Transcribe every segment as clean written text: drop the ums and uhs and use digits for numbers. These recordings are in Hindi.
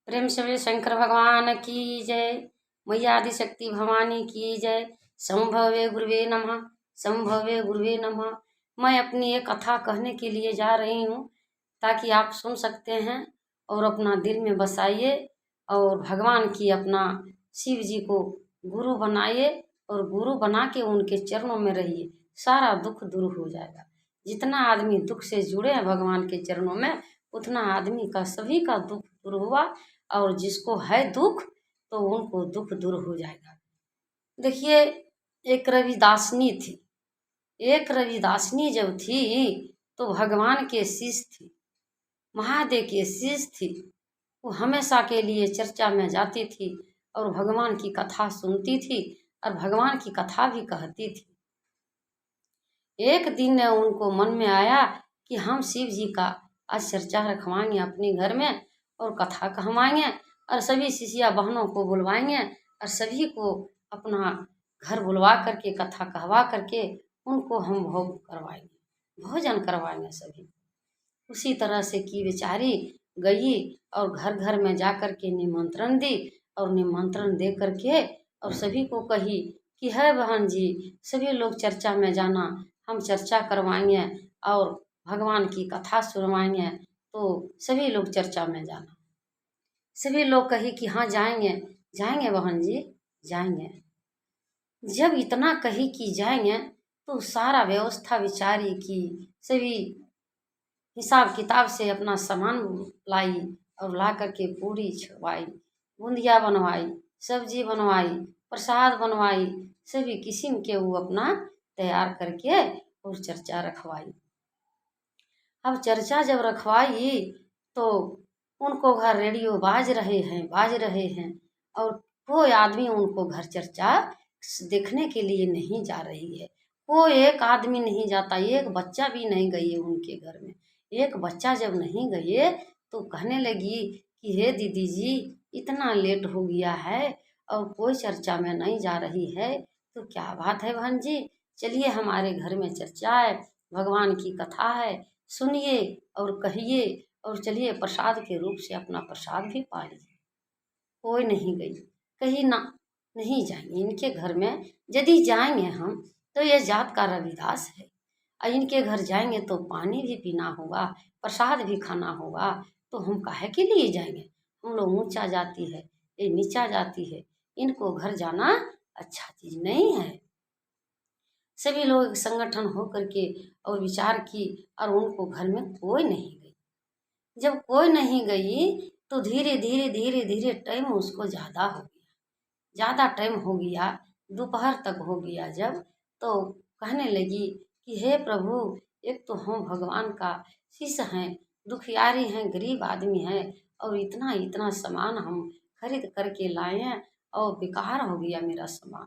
प्रेम से बोले शंकर भगवान की जय। मैया आदिशक्ति भवानी की जय। संभवे गुरुवे नमः। संभवे गुरुवे नमः। मैं अपनी एक कथा कहने के लिए जा रही हूँ ताकि आप सुन सकते हैं और अपना दिल में बसाइए और भगवान की अपना शिव जी को गुरु बनाइए और गुरु बना के उनके चरणों में रहिए, सारा दुख दूर हो जाएगा। जितना आदमी दुख से जुड़े हैं भगवान के चरणों में उतना आदमी का सभी का दुख दूर हुआ और जिसको है दुख तो उनको दुख दूर हो जाएगा। देखिए, एक रविदासनी थी। एक रविदासनी जब थी तो भगवान के शिष्य थी, महादेव के शिष्य थी। वो हमेशा के लिए चर्चा में जाती थी और भगवान की कथा सुनती थी और भगवान की कथा भी कहती थी। एक दिन उनको मन में आया कि हम शिव जी का आज चर्चा रखवाएंगे अपने घर में और कथा कहवाएंगे और सभी शिष्या बहनों को बुलवाएंगे और सभी को अपना घर बुलवा करके कथा कहवा करके उनको हम भोग करवाएंगे, भोजन करवाएंगे सभी। उसी तरह से की बेचारी गई और घर घर में जा कर के निमंत्रण दी और निमंत्रण दे करके और सभी को कही कि है बहन जी, सभी लोग चर्चा में जाना, हम चर्चा करवाएंगे और भगवान की कथा सुनवाएंगे, तो सभी लोग चर्चा में जाना। सभी लोग कही कि हाँ जाएंगे जाएंगे बहन जी जाएंगे। जब इतना कही कि जाएंगे तो सारा व्यवस्था विचारी की, सभी हिसाब किताब से अपना सामान लाई और ला करके पूरी छवाई, बूंदिया बनवाई, सब्जी बनवाई, प्रसाद बनवाई, सभी किस्म के वो अपना तैयार करके और चर्चा रखवाई। अब चर्चा जब रखवाई तो उनको घर रेडियो बाज रहे हैं और कोई आदमी उनको घर चर्चा देखने के लिए नहीं जा रही है। कोई एक आदमी नहीं जाता, एक बच्चा भी नहीं गई है उनके घर में। एक बच्चा जब नहीं गए तो कहने लगी कि हे दीदी जी, इतना लेट हो गया है और कोई चर्चा में नहीं जा रही है, तो क्या बात है बहन जी, चलिए हमारे घर में चर्चा है, भगवान की कथा है, सुनिए और कहिए और चलिए प्रसाद के रूप से अपना प्रसाद भी पा लीजिए। कोई नहीं गई, कहीं ना नहीं जाएंगे इनके घर में। यदि जाएंगे हम तो ये जात का रविदास है और इनके घर जाएंगे तो पानी भी पीना होगा, प्रसाद भी खाना होगा, तो हम काहे के लिए जाएंगे। हम लोग ऊंचा जाति है, ये नीचा जाति है, इनको घर जाना अच्छा चीज नहीं है। सभी लोग संगठन हो करके और विचार की और उनको घर में कोई नहीं गई। जब कोई नहीं गई तो धीरे धीरे धीरे धीरे टाइम उसको ज़्यादा हो गया, ज़्यादा टाइम हो गया, दोपहर तक हो गया। जब तो कहने लगी कि हे प्रभु, एक तो हम भगवान का शिष्य हैं, दुखियारी हैं, गरीब आदमी हैं और इतना इतना सामान हम खरीद करके लाए हैं और बेकार हो गया मेरा सामान।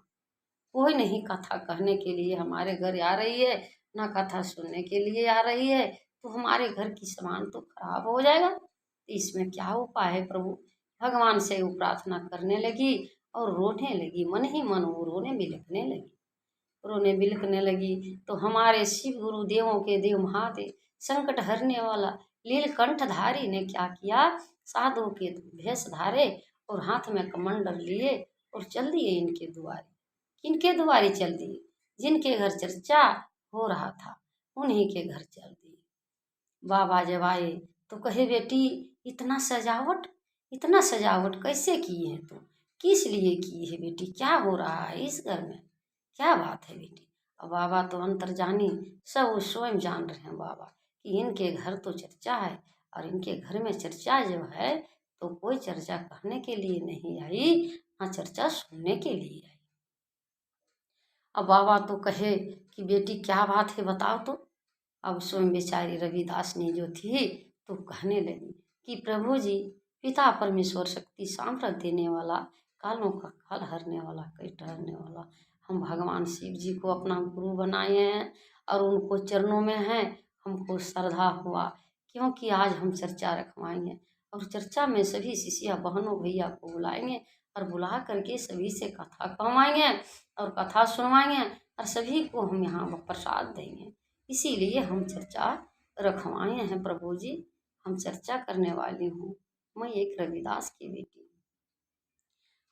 कोई नहीं कथा कहने के लिए हमारे घर आ रही है, ना कथा सुनने के लिए आ रही है, तो हमारे घर की सामान तो खराब हो जाएगा। तो इसमें क्या उपाय है प्रभु। भगवान से वो प्रार्थना करने लगी और रोने लगी, मन ही मन वो रोने बिलखने लगी, रोने बिलखने लगी। तो हमारे शिव गुरु देवों के देव महादेव संकट हरने वाला नीलकंठधारी ने क्या किया, साधु के भेष धारे और हाथ में कमंडल लिए और चल दिए इनके द्वारे। किनके द्वारे चल दिए, जिनके घर चर्चा हो रहा था उन्हीं के घर चल दिए। बाबा जब आए तो कहे बेटी, इतना सजावट कैसे किए हैं तुम, किस लिए की है बेटी, क्या हो रहा है इस घर में, क्या बात है बेटी। अब बाबा तो अंतर्जानी, सब स्वयं जान रहे हैं बाबा कि इनके घर तो चर्चा है और इनके घर में चर्चा जो है तो कोई चर्चा कहने के लिए नहीं आई, ना चर्चा सुनने के लिए आई। अब बाबा तो कहे कि बेटी क्या बात है बताओ तो। अब स्वयं बेचारी रविदासनी जो थी तो कहने लगी कि प्रभु जी, पिता परमेश्वर शक्ति सामर्थ्य देने वाला, कालों का काल हरने वाला, कष्ट हरने वाला, हम भगवान शिव जी को अपना गुरु बनाए हैं और उनको चरणों में हैं। हमको श्रद्धा हुआ क्योंकि आज हम चर्चा रखवाएंगे और चर्चा में सभी शिष्या बहनों भैया को बुलाएंगे और बुला करके सभी से कथा कहवाएंगे और कथा सुनवाएंगे और सभी को हम यहाँ प्रसाद देंगे। इसीलिए हम चर्चा रखवाए हैं प्रभु जी, हम चर्चा करने वाली हूँ। मैं एक रविदास की बेटी हूँ।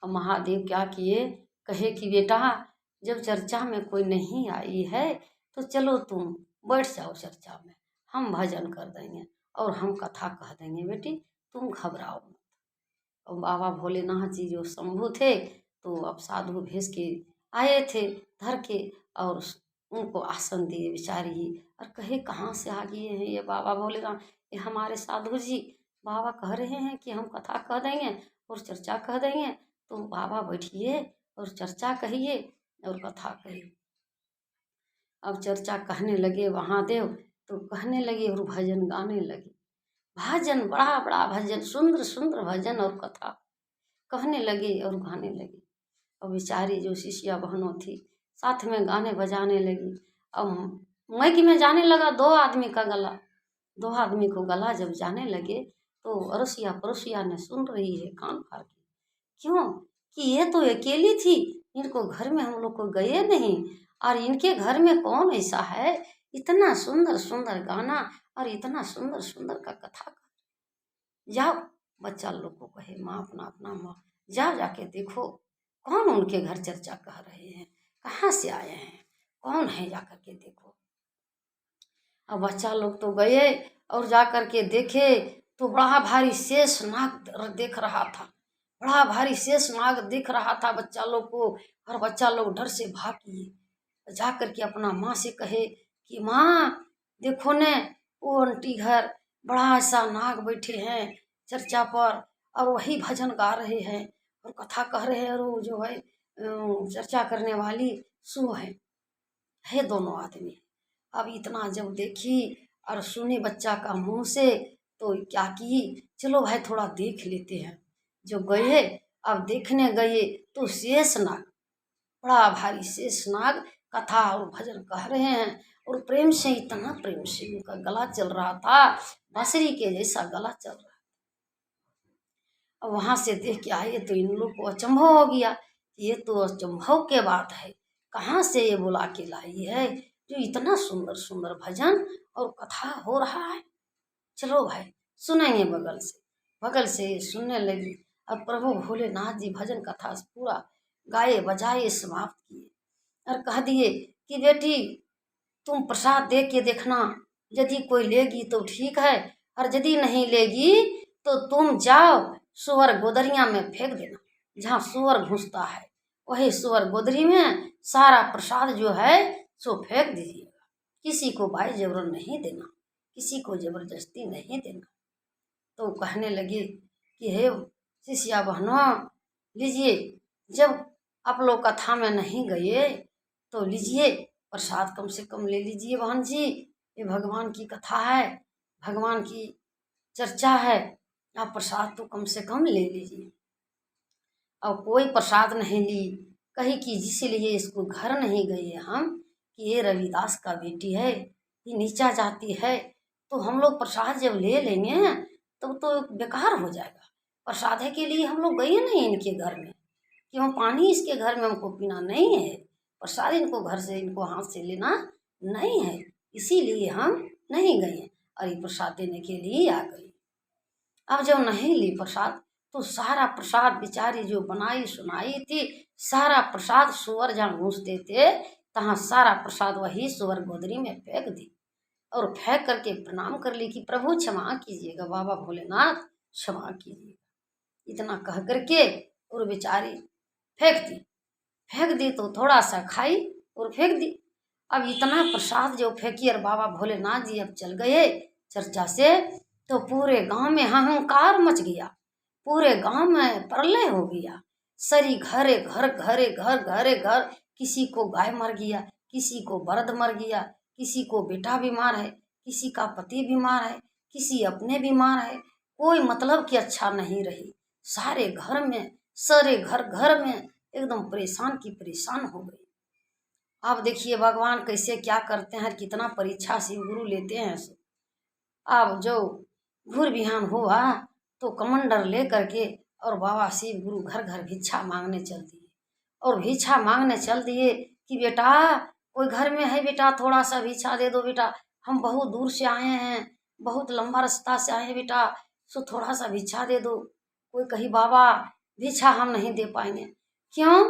अब महादेव क्या किए, कहे कि बेटा जब चर्चा में कोई नहीं आई है तो चलो तुम बैठ जाओ चर्चा में, हम भजन कर देंगे और हम कथा कह देंगे बेटी, तुम घबराओ मत। और बाबा भोलेनाथ जी जो शंभु थे तो अब साधु भेष के आए थे धर के, और उनको आसन दिए बेचारी, और कहे कहाँ से आ गए हैं ये बाबा भोलेनाथ, ये हमारे साधु जी बाबा कह रहे हैं कि हम कथा कह देंगे और चर्चा कह देंगे, तो बाबा बैठिए और चर्चा कहिए और कथा कहिए। अब चर्चा कहने लगे महादेव, तो कहने लगे और भजन गाने लगे, भजन बड़ा बड़ा भजन, सुंदर सुंदर भजन और कथा कहने लगे और गाने लगे। और बेचारी जो शिष्या बहनों थी साथ में गाने बजाने लगी। अब माइक में जाने लगा 2 आदमी का गला, 2 आदमी को गला जब जाने लगे तो अड़ोसिया पड़ोसिया ने सुन रही है कान फाड़ के, क्यों कि ये तो अकेली थी, इनको घर में हम लोग को गए नहीं, और इनके घर में कौन ऐसा है इतना सुंदर सुंदर गाना और इतना सुंदर सुंदर का कथा। जाओ बच्चा लोग को कहे, माँ अपना अपना माँ जाओ जाके देखो कौन उनके घर चर्चा कह रहे हैं, कहाँ से आए हैं, कौन है, जा कर के देखो। अब बच्चा लोग तो गए और जा कर के देखे तो बड़ा भारी शेष नाग देख रहा था, बड़ा भारी शेष नाग दिख रहा था बच्चा लोग को, और बच्चा लोग डर से भाग गए। जा कर के अपना माँ से कहे कि माँ देखो ने वो आंटी घर बड़ा ऐसा नाग बैठे हैं चर्चा पर, और वही भजन गा रहे हैं और कथा कह रहे हैं, और वो जो है चर्चा करने वाली सु है दोनों आदमी। अब इतना जब देखी और सुनी बच्चा का मुंह से तो क्या की, चलो भाई थोड़ा देख लेते हैं। जो गए, अब देखने गए तो शेष नाग, बड़ा भारी शेष नाग कथा और भजन कह रहे हैं, और प्रेम से, इतना प्रेम से उनका गला चल रहा था, बांसुरी के जैसा गला चल रहा। अब वहां से देख के आए तो इन लोग को अचंभव हो गया, ये तो अचंभव के बात है, कहाँ से ये बुला के लाई है जो इतना सुंदर सुंदर भजन और कथा हो रहा है। चलो भाई सुनेंगे बगल से सुनने लगी। अब प्रभु भोलेनाथ जी भजन कथा पूरा गाए बजाए समाप्त किए और कह दिए कि बेटी तुम प्रसाद दे के देखना, यदि कोई लेगी तो ठीक है, और यदि नहीं लेगी तो तुम जाओ सुअर गोदरिया में फेंक देना, जहाँ सुअर घुसता है वही सुअर गोदरी में सारा प्रसाद जो है सो फेंक दीजिएगा, किसी को भाई जबर नहीं देना, किसी को जबरदस्ती नहीं देना। तो कहने लगे कि हे शिष्या बहनों लीजिए, जब आप लोग कथा में नहीं गए तो लीजिए प्रसाद, कम से कम ले लीजिए बहन जी, ये भगवान की कथा है, भगवान की चर्चा है, आप प्रसाद तो कम से कम ले लीजिए। और कोई प्रसाद नहीं ली, कही कि जिसलिए इसको घर नहीं गए हम कि ये रविदास का बेटी है, ये नीचा जाती है, तो हम लोग प्रसाद जब ले लेंगे तो बेकार हो जाएगा। प्रसाद के लिए हम लोग गए नहीं इनके घर में, क्यों पानी इसके घर में हमको पीना नहीं है, प्रसाद इनको घर से इनको हाथ से लेना नहीं है, इसीलिए हम नहीं गए और ये प्रसाद देने के लिए आ गए। अब जब नहीं ली प्रसाद तो सारा प्रसाद बेचारी जो बनाई सुनाई थी, सारा प्रसाद सुअर जहाँ घुसते थे तहाँ सारा प्रसाद वही सुअर गोदरी में फेंक दी, और फेंक करके प्रणाम कर ली कि प्रभु क्षमा कीजिएगा, बाबा भोलेनाथ क्षमा कीजिएगा, इतना कह करके और बेचारी फेंक दी तो थोड़ा सा खाई और फेंक दी। अब इतना प्रसाद जो फेंकी और बाबा भोलेनाथ जी अब चल गए चर्चा से, तो पूरे गांव में हाहाकार मच गया, पूरे गांव में प्रलय हो गया, सरी घरे घर, किसी को गाय मर गया, किसी को बर्द मर गया, किसी को बेटा बीमार है, किसी का पति बीमार है, किसी अपने बीमार है, कोई मतलब कि अच्छा नहीं रही, सारे घर में सारे घर में एकदम परेशान की परेशान हो गई। अब देखिए भगवान कैसे क्या करते हैं, कितना परीक्षा शिव गुरु लेते हैं। अब जो भूर बिहान हुआ तो कमंडर ले करके और बाबा शिव गुरु घर घर भिक्षा मांगने चल दिए, और भिक्षा मांगने चल दिए कि बेटा कोई घर में है बेटा, थोड़ा सा भिक्षा दे दो बेटा, हम बहुत दूर से आए हैं, बहुत लंबा रास्ता से आए हैं बेटा, सो थोड़ा सा भिक्षा दे दो। कोई कही बाबा भिक्षा हम नहीं दे पाएंगे। क्यों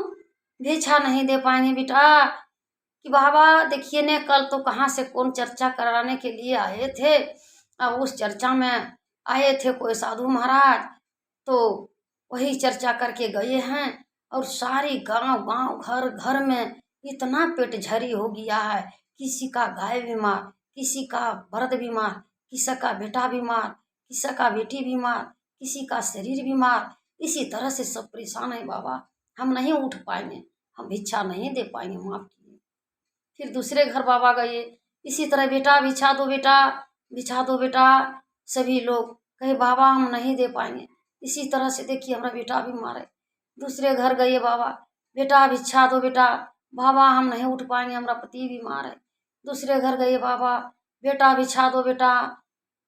भिक्षा नहीं दे पाएंगे बेटा? कि बाबा देखिए ने कल तो कहाँ से कौन चर्चा कराने के लिए आए थे। अब उस चर्चा में आए थे कोई साधु महाराज, तो वही चर्चा करके गए हैं और सारी गांव गांव घर घर में इतना पेट झरी हो गया है। किसी का गाय बीमार, किसी का बर्द बीमार, किसी का बेटा बीमार, किसी का बेटी बीमार, किसी का शरीर बीमार। इसी तरह से सब परेशान है बाबा, हम नहीं उठ पाएंगे, हम भिक्षा नहीं दे पाएंगे, माफ कीजिए। फिर दूसरे घर बाबा गए, इसी तरह बेटा भिक्षा दो, बेटा भिक्षा दो बेटा। सभी लोग कहे बाबा हम नहीं दे पाएंगे। इसी तरह से देखिए हमारा बेटा बीमार है। दूसरे घर गए बाबा, बेटा भिक्षा दो बेटा। बाबा हम नहीं उठ पाएंगे, हमारा पति बीमार है। दूसरे घर गए बाबा, बेटा भिक्षा दो बेटा।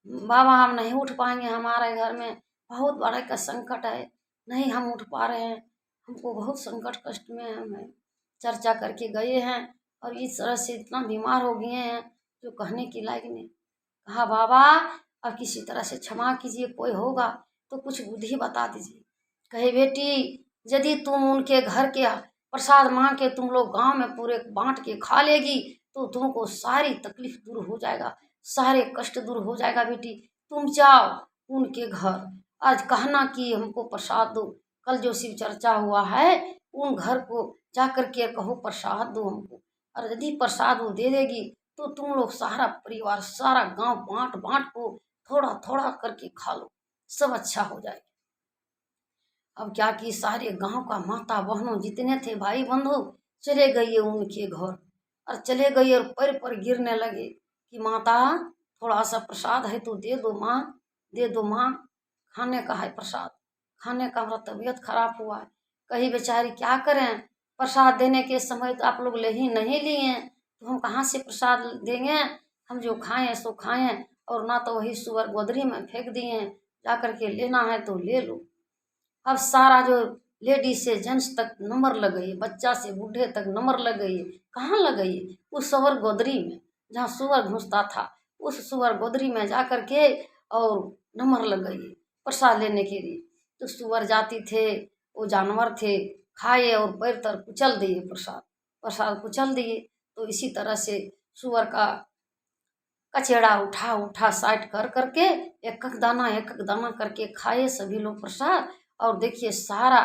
बाबा हम नहीं उठ पाएंगे, हमारे घर में बहुत बड़ा का संकट है, नहीं हम उठ पा रहे हैं, हमको बहुत संकट कष्ट में है। हम चर्चा करके गए हैं और इस तरह से इतना बीमार हो गए हैं जो कहने की लायक नहीं। कहा बाबा अब किसी तरह से क्षमा कीजिए, कोई होगा तो कुछ बुद्धि बता दीजिए। कहे बेटी यदि तुम उनके घर के प्रसाद मांग के तुम लोग गांव में पूरे बांट के खा लेगी तो तुमको सारी तकलीफ दूर हो जाएगा, सारे कष्ट दूर हो जाएगा। बेटी तुम जाओ उनके घर, आज कहना कि हमको प्रसाद दो। कल जो शिव चर्चा हुआ है उन घर को जा करके कहो प्रसाद दो हमको, और यदि प्रसाद वो दे देगी तो तुम लोग सारा परिवार सारा गांव बांट बांट को थोड़ा थोड़ा करके खा लो, सब अच्छा हो जाएगा। अब क्या कि सारे गांव का माता बहनों जितने थे भाई बंधु चले गए उनके घर, और चले गए और पैर पर गिरने लगे कि माता थोड़ा सा प्रसाद है तो दे दो माँ, दे दो माँ, खाने का है प्रसाद, खाने का, हमारा तबीयत खराब हुआ है। कहीं बेचारी क्या करें, प्रसाद देने के समय तो आप लोग ले ही नहीं लिए तो हम कहाँ से प्रसाद देंगे, हम जो खाएं सो खाएं, और ना तो वही सुअर गोदरी में फेंक दिए, जा करके लेना है तो ले लो। अब सारा जो लेडीज से जेंट्स तक नंबर लग गई, बच्चा से बूढ़े तक नंबर लग गई। कहाँ लग गई? उस सुअर गोदरी में जहाँ सुअर घुसता था, उस सुअर गोदरी में जा करके और नंबर लग गई प्रसाद लेने के लिए। तो सुअर जाती थे, वो जानवर थे, खाए और पैर तर कुचल दिए, प्रसाद कुचल दिए। तो इसी तरह से सुअर का कचेड़ा उठा उठा साइड कर करके एक एक दाना करके खाए सभी लोग प्रसाद। और देखिए सारा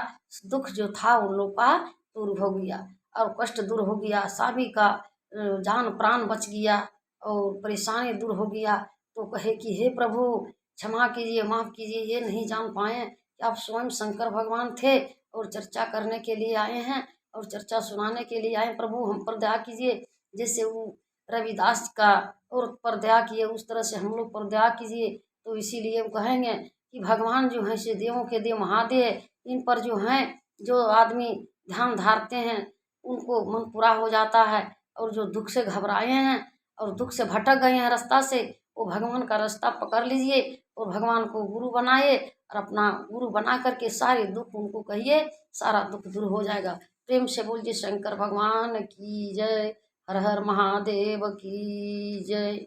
दुख जो था उन लोग का दूर हो गया और कष्ट दूर हो गया, सभी का जान प्राण बच गया और परेशानी दूर हो गया। तो कहे कि हे प्रभु क्षमा कीजिए, माफ़ कीजिए, ये नहीं जान पाए कि आप स्वयं शंकर भगवान थे और चर्चा करने के लिए आए हैं और चर्चा सुनाने के लिए आए। प्रभु हम पर दया कीजिए, जैसे वो रविदास का और पर दया किए उस तरह से हम लोग पर दया कीजिए। तो इसीलिए हम कहेंगे कि भगवान जो हैं से देवों के देव महादेव, इन पर जो हैं जो आदमी ध्यान धारते हैं उनको मन पूरा हो जाता है। और जो दुख से घबराए हैं और दुख से भटक गए हैं रास्ता से, वो भगवान का रास्ता पकड़ लीजिए और भगवान को गुरु बनाइए और अपना गुरु बना करके सारे दुख उनको कहिए, सारा दुख दूर हो जाएगा। प्रेम से बोलिए शंकर भगवान की जय, हर हर महादेव की जय।